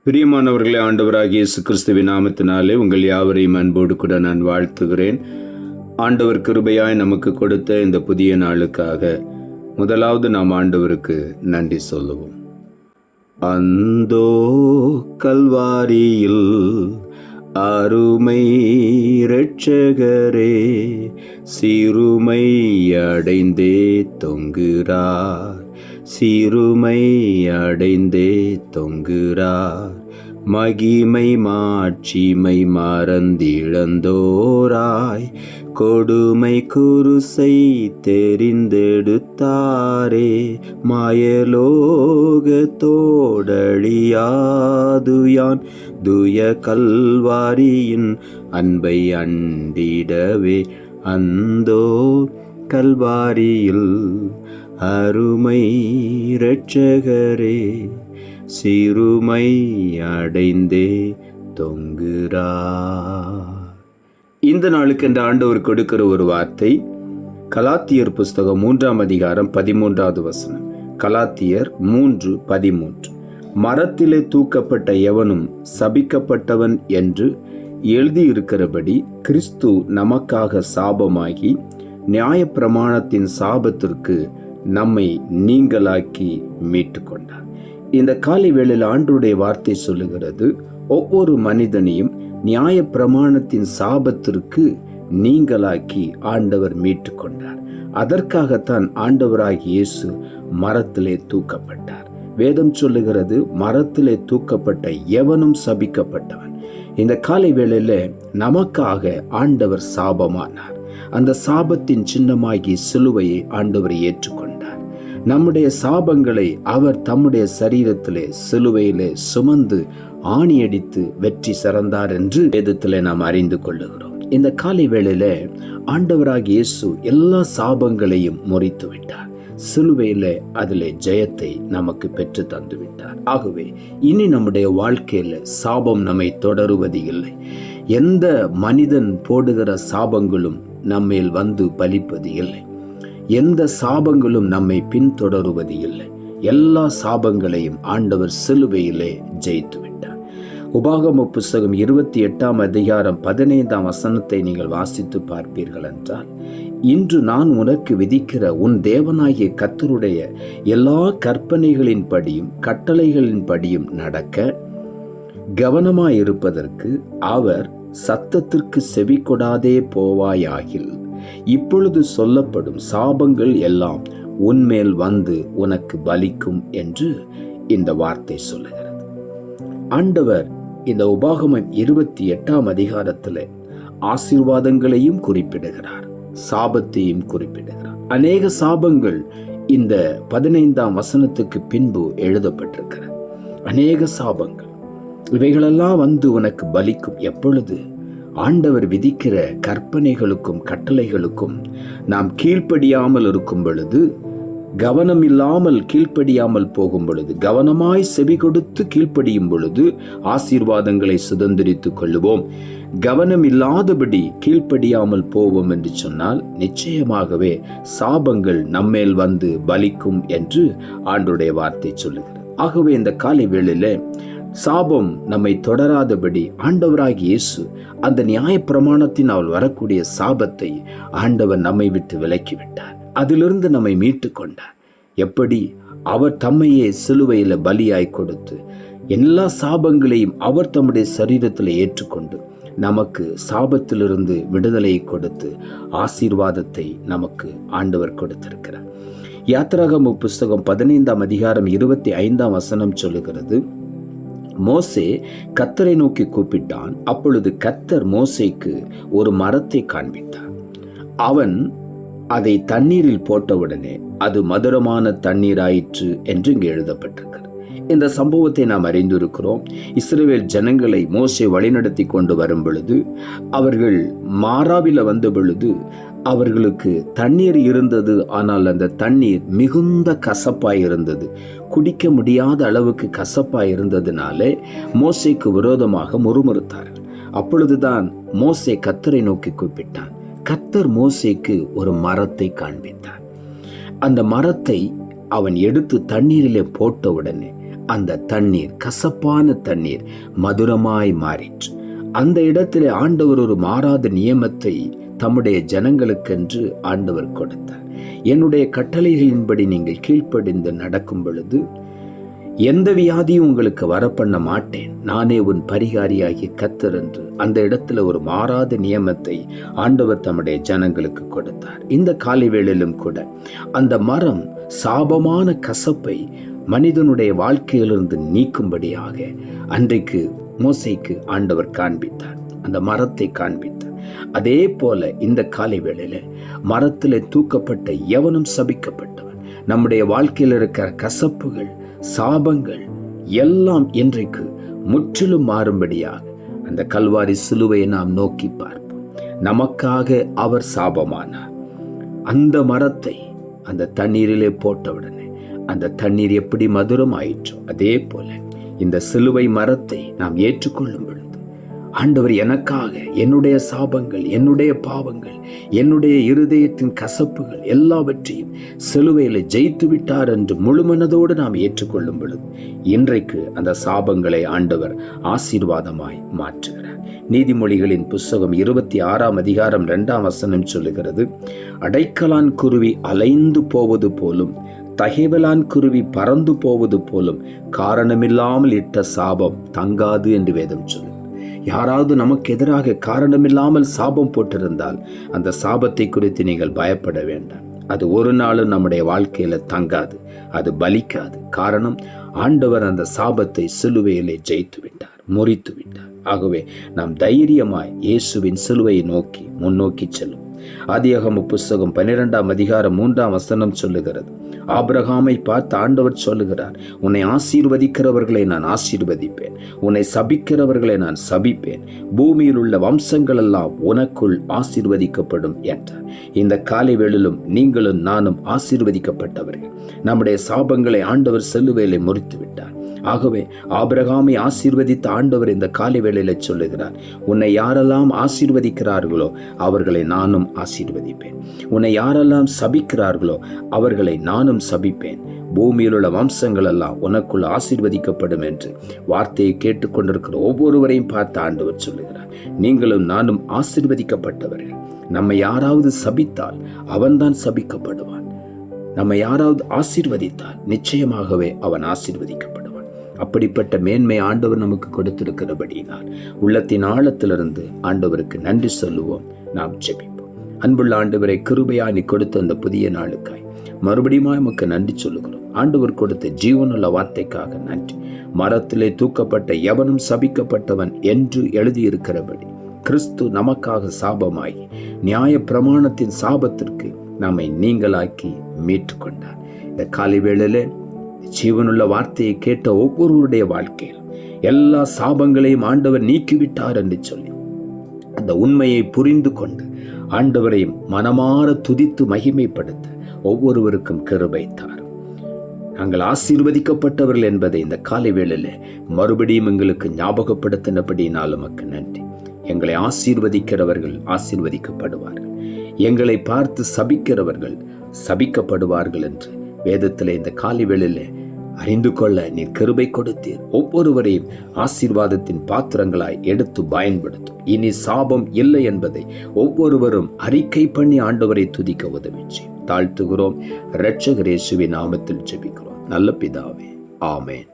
பிரியமானவர்களே, ஆண்டவராகிய இயேசு கிறிஸ்துவின் நாமத்தினாலே உங்கள் யாவரையும் அன்போடு கூட நான் வாழ்த்துகிறேன். ஆண்டவர் கிருபையாய் நமக்கு கொடுத்த இந்த புதிய நாளுக்காக முதலாவது நாம் ஆண்டவருக்கு நன்றி சொல்லுவோம். அந்தோ கல்வாரியில் அருமை இரட்சகரே சிறுமை அடைந்தே தொங்குகிறார், சிறுமை அடைந்தே தொங்குகிறார். மகிமை மாட்சிமை மறந்திழந்தோராய் கொடுமை குருசை தெரிந்தெடுத்தாரே. மாயலோகத்தோடழியாதுயான் துய கல்வாரியின் அன்பை அண்டிடவே. அந்தோ கல்வாரியில் அருமை இரட்சகரே சிறுமை அடைந்தே தொங்குகிறார். இந்த நாளுக்கு இந்த ஆண்டவர் கொடுக்கிற ஒரு வார்த்தை கலாத்தியர் புஸ்தகம் 3ஆம் அதிகாரம் 13வது வசனம். கலாத்தியர் 3:13. மரத்திலே தூக்கப்பட்ட எவனும் சபிக்கப்பட்டவன் என்று எழுதியிருக்கிறபடி கிறிஸ்து நமக்காக சாபமாகி நியாயப்பிரமாணத்தின் சாபத்திற்கு நம்மை நீங்களாக்கி மீட்டு கொண்டார். இந்த காலை வேளையில் ஆண்டவருடைய வார்த்தை சொல்லுகிறது, ஒவ்வொரு மனிதனையும் நியாயப்பிரமாணத்தின் சாபத்திற்கு நீங்களாக்கி ஆண்டவர் மீட்டு கொண்டார். அதற்காகத்தான் ஆண்டவராகிய இயேசு மரத்திலே தூக்கப்பட்டார். வேதம் சொல்லுகிறது, மரத்திலே தூக்கப்பட்ட எவனும் சபிக்கப்பட்டவன். இந்த காலை வேளையில நமக்காக ஆண்டவர் சாபமானார். அந்த சாபத்தின் சின்னமாகி சிலுவையை ஆண்டவர் ஏற்றுக்கொண்டார். நம்முடைய சாபங்களை அவர் தம்முடைய சரீரத்திலே சிலுவையிலே சுமந்து ஆணியடித்து வெற்றி சிறந்தார் என்று வேதத்திலே நாம் அறிந்து கொள்ளுகிறோம். இந்த காலை வேளையில ஆண்டவராகிய இயேசு எல்லா சாபங்களையும் முறித்து விட்டார். சிலுவையிலே அதிலே ஜெயத்தை நமக்கு பெற்று தந்து விட்டார். ஆகவே இனி நம்முடைய வாழ்க்கையில சாபம் நம்மை தொடருவது இல்லை. எந்த மனிதன் போடுகிற சாபங்களும் நம்மேல் வந்து பலிப்பது இல்லை. எந்த சாபங்களும் நம்மை பின்தொடருவது இல்லை. எல்லா சாபங்களையும் ஆண்டவர் சிலுவையிலே ஜெயித்து விட்டார். உபாகம புஸ்தகம் 28ஆம் அதிகாரம் 15ஆம் வசனத்தை நீங்கள் வாசித்து பார்ப்பீர்கள் என்றால், இன்று நான் உனக்கு விதிக்கிற உன் தேவனாகிய கர்த்தருடைய எல்லா கற்பனைகளின்படியும் கட்டளைகளின்படியும் நடக்க கவனமாயிருப்பதற்கு அவர் சத்தத்திற்கு செவி கொடாதே போவாயாகில் இப்பொழுது சொல்லப்படும் சாபங்கள் எல்லாம் உன்மேல் வந்து உனக்கு பலிக்கும் என்று இந்த வார்த்தை சொல்லுகிறது. ஆண்டவர் இந்த உபாகமம் 28ஆம் அதிகாரத்தில் ஆசீர்வாதங்களையும் குறிப்பிடுகிறார், சாபத்தையும் குறிப்பிடுகிறார். அநேக சாபங்கள் இந்த 15ஆம் வசனத்துக்கு பின்பு எழுதப்பட்டிருக்கிறது. அநேக சாபங்கள் இவைகளெல்லாம் வந்து உனக்கு பலிக்கும். எப்பொழுது ஆண்டவர் விதிக்கிற கற்பனைகளுக்கும் கட்டளைகளுக்கும் நாம் கீழ்ப்படியாமல் இருக்கும் பொழுது, கவனம் இல்லாமல் கீழ்ப்படியாமல் போகும் பொழுது, கவனமாய் செவி கொடுத்து கீழ்ப்படியும் பொழுது ஆசீர்வாதங்களை சுதந்திரித்துக் கொள்ளுவோம். கவனம் இல்லாதபடி கீழ்ப்படியாமல் போவோம் என்று சொன்னால் நிச்சயமாகவே சாபங்கள் நம்மேல் வந்து பலிக்கும் என்று ஆண்டவருடைய வார்த்தை சொல்லுகிறது. ஆகவே இந்த காலை வேளையில சாபம் நம்மை தொடராதபடி ஆண்டவராகிய இயேசு அந்த நியாயப்பிரமாணத்தினால் வரக்கூடிய சாபத்தை ஆண்டவர் நம்மை விட்டு விலக்கிவிட்டார். அதிலிருந்து நம்மை மீட்டு கொண்டார். எப்படி? அவர் தம்மையே சிலுவையில பலியாய் கொடுத்து எல்லா சாபங்களையும் அவர் தம்முடைய சரீரத்தில் ஏற்றுக்கொண்டு நமக்கு சாபத்திலிருந்து விடுதலையை கொடுத்து ஆசீர்வாதத்தை நமக்கு ஆண்டவர் கொடுத்திருக்கிறார். யாத்திராகம புஸ்தகம் 15ஆம் அதிகாரம் 25ஆம் வசனம் சொல்லுகிறது, மோசே கர்த்தரை நோக்கி கூப்பிட்டான். அப்பொழுது கர்த்தர் மோசேக்கு ஒரு மரத்தை காண்பித்தார். அவன் அதை தண்ணீரில் போட்டவுடனே அது மதுரமான தண்ணீராயிற்று என்று இங்கு எழுதப்பட்டிருக்கிறது. இந்த சம்பவத்தை நாம் அறிந்திருக்கிறோம். இஸ்ரவேல் ஜனங்களை மோசே வழிநடத்தி கொண்டு வரும் பொழுது, அவர்கள் மாராவில வந்த பொழுது அவர்களுக்கு தண்ணீர் இருந்தது. ஆனால் அந்த தண்ணீர் மிகுந்த கசப்பாய் இருந்தது. குடிக்க முடியாத அளவுக்கு கசப்பாய் இருந்ததினாலே மோசேக்கு விரோதமாக முறுமுறுத்தார்கள். அப்பொழுதுதான் மோசே கர்த்தரை நோக்கி கூப்பிட்டான். கர்த்தர் மோசேக்கு ஒரு மரத்தை காண்பித்தார். அந்த மரத்தை அவன் எடுத்து தண்ணீரிலே போட்ட உடனே அந்த தண்ணீர், கசப்பான தண்ணீர் மதுரமாய் மாறிற்று. அந்த இடத்திலே ஆண்டவர் ஒரு மாறாத நியமத்தை தம்முடைய ஜனங்களுக்கென்று ஆண்டவர் கொடுத்தார். என்னுடைய கட்டளைகளின்படி நீங்கள் கீழ்ப்படிந்து நடக்கும் பொழுது எந்த வியாதியும் உங்களுக்கு வரப்பண்ண மாட்டேன், நானே உன் பரிகாரியாகிய கர்த்தர் என்று அந்த இடத்துல ஒரு மாறாத நியமத்தை ஆண்டவர் தம்முடைய ஜனங்களுக்கு கொடுத்தார். இந்த காலை வேளையிலும் கூட அந்த மரம் சாபமான கசப்பை மனிதனுடைய வாழ்க்கையிலிருந்து நீக்கும்படியாக அன்றைக்கு மோசேக்கு ஆண்டவர் காண்பித்தார், அந்த மரத்தை காண்பித்தார். அதே போல இந்த காலை வேளையில மரத்திலே தூக்கப்பட்ட எவனும் சபிக்கப்பட்டவன். நம்முடைய வாழ்க்கையில் இருக்கிற கசப்புகள், சாபங்கள் எல்லாம் இன்றைக்கு முற்றிலும் மாறும்படியாக அந்த கல்வாரி சிலுவையை நாம் நோக்கி பார்ப்போம். நமக்காக அவர் சாபமானார். அந்த மரத்தை அந்த தண்ணீரிலே போட்டவுடனே அந்த தண்ணீர் எப்படி மதுரம் ஆயிற்றோ அதே போல இந்த சிலுவை மரத்தை நாம் ஏற்றுக்கொள்ளும் பொழுது ஆண்டவர் எனக்காக என்னுடைய சாபங்கள், என்னுடைய பாவங்கள், என்னுடைய இருதயத்தின் கசப்புகள் எல்லாவற்றையும் சிலுவையில் ஜெயித்து விட்டார் என்று முழுமனதோடு நாம் ஏற்றுக்கொள்ளும் பொழுது இன்றைக்கு அந்த சாபங்களை ஆண்டவர் ஆசீர்வாதமாய் மாற்றுகிறார். நீதிமொழிகளின் புஸ்தகம் 26ஆம் அதிகாரம் 2ஆம் வசனம் சொல்லுகிறது, அடைக்கலான் குருவி அலைந்து போவது போலும் தகைவலான் குருவி பறந்து போவது போலும் காரணமில்லாமல் இட்ட சாபம் தங்காது என்று வேதம் சொல்லுது. யாராவது நமக்கு எதிராக காரணமில்லாமல் சாபம் போட்டிருந்தால் அந்த சாபத்தை குறித்து நீங்கள் பயப்பட வேண்டாம். அது ஒரு நாளும் நம்முடைய வாழ்க்கையில தங்காது, அது பலிக்காது. காரணம், ஆண்டவர் அந்த சாபத்தை சிலுவையிலே ஜெயித்து விட்டார், முறித்து விட்டார். ஆகவே நாம் தைரியமாய் இயேசுவின் சிலுவையை நோக்கி முன்னோக்கி செல்லும். ஆதியாகம புஸ்தகம் 12ஆம் அதிகாரம் 3ஆம் வசனம் சொல்லுகிறது, ஆபிரகாமை பார்த்து ஆண்டவர் சொல்லுகிறார், உன்னை ஆசீர்வதிக்கிறவர்களை நான் ஆசீர்வதிப்பேன், உன்னை சபிக்கிறவர்களை நான் சபிப்பேன், பூமியில் உள்ள வம்சங்கள் எல்லாம் உனக்குள் ஆசீர்வதிக்கப்படும் என்றார். இந்த காலை வேளையிலும் நீங்களும் நானும் ஆசீர்வதிக்கப்பட்டவர்கள். நம்முடைய சாபங்களை ஆண்டவர் சிலுவையிலே முறித்து விட்டார். ஆகவே ஆபிரகாமை ஆசீர்வதித்த ஆண்டவர் இந்த காலை வேளையில சொல்லுகிறார், உன்னை யாரெல்லாம் ஆசீர்வதிக்கிறார்களோ அவர்களை நானும் ஆசீர்வதிப்பேன், உன்னை யாரெல்லாம் சபிக்கிறார்களோ அவர்களை நானும் சபிப்பேன், பூமியில் உள்ள வம்சங்கள் எல்லாம் உனக்குள் ஆசீர்வதிக்கப்படும் என்று வார்த்தையை கேட்டுக்கொண்டிருக்கிற ஒவ்வொருவரையும் பார்த்து ஆண்டவர் சொல்லுகிறார், நீங்களும் நானும் ஆசீர்வதிக்கப்பட்டவர்கள். நம்மை யாராவது சபித்தால் அவன்தான் சபிக்கப்படுவான், நம்மை யாராவது ஆசீர்வதித்தால் நிச்சயமாகவே அவன் ஆசீர்வதிக்கப்படுவான். அப்படிப்பட்ட மேன்மை ஆண்டவர் நமக்கு கொடுத்திருக்கிறபடியினால் உள்ளத்தின் ஆழத்திலிருந்து ஆண்டவருக்கு நன்றி சொல்லுவோம். நாம் ஜெபிப்போம். அன்புள்ள ஆண்டவரை, கிருபையாய் நீ கொடுத்த அந்த புதிய நாளுக்காய் மறுபடியும் நமக்கு நன்றி சொல்லுகிறோம். ஆண்டவர் கொடுத்த ஜீவனுள்ள வார்த்தைக்காக நன்றி. மரத்திலே தூக்கப்பட்ட எவனும் சபிக்கப்பட்டவன் என்று எழுதியிருக்கிறபடி கிறிஸ்து நமக்காக சாபமாகி நியாய பிரமாணத்தின் சாபத்திற்கு நம்மை நீங்களாக்கி மீட்டுக்கொண்டார். இந்த காலை வேளையிலே ஜீவனுள்ள வார்த்தையை கேட்ட ஒவ்வொருவருடைய வாழ்க்கையில் எல்லா சாபங்களையும் ஆண்டவர் நீக்கிவிட்டார் என்று சொல்லி அந்த உண்மையை புரிந்து கொண்டு ஆண்டவரை மனமாற துதித்து மகிமைப்படுத்த ஒவ்வொருவருக்கும் கிருபை தாரும். நாங்கள் ஆசீர்வதிக்கப்பட்டவர்கள் என்பதை இந்த காலை வேளையில மறுபடியும் எங்களுக்கு ஞாபகப்படுத்தினபடியினால் உமக்கு நன்றி. எங்களை ஆசீர்வதிக்கிறவர்கள் ஆசீர்வதிக்கப்படுவார்கள், எங்களை பார்த்து சபிக்கிறவர்கள் சபிக்கப்படுவார்கள் என்று வேதத்திலே இந்த காலை வேளையிலே அறிந்து கொள்ள நீர் கிருபை கொடுத்தீர். ஒவ்வொருவரையும் ஆசீர்வாதத்தின் பாத்திரங்களாய் எடுத்து பயன்படுத்தும். இனி சாபம் இல்லை என்பதை ஒவ்வொருவரும் அறிக்கை பண்ணி ஆண்டவரை துதிக்க உதவி செய்யும். தாழ்த்துகிறோம். இரட்சகர் இயேசுவின் நாமத்தில் ஜெபிக்கிறோம் நல்ல பிதாவே, ஆமென்.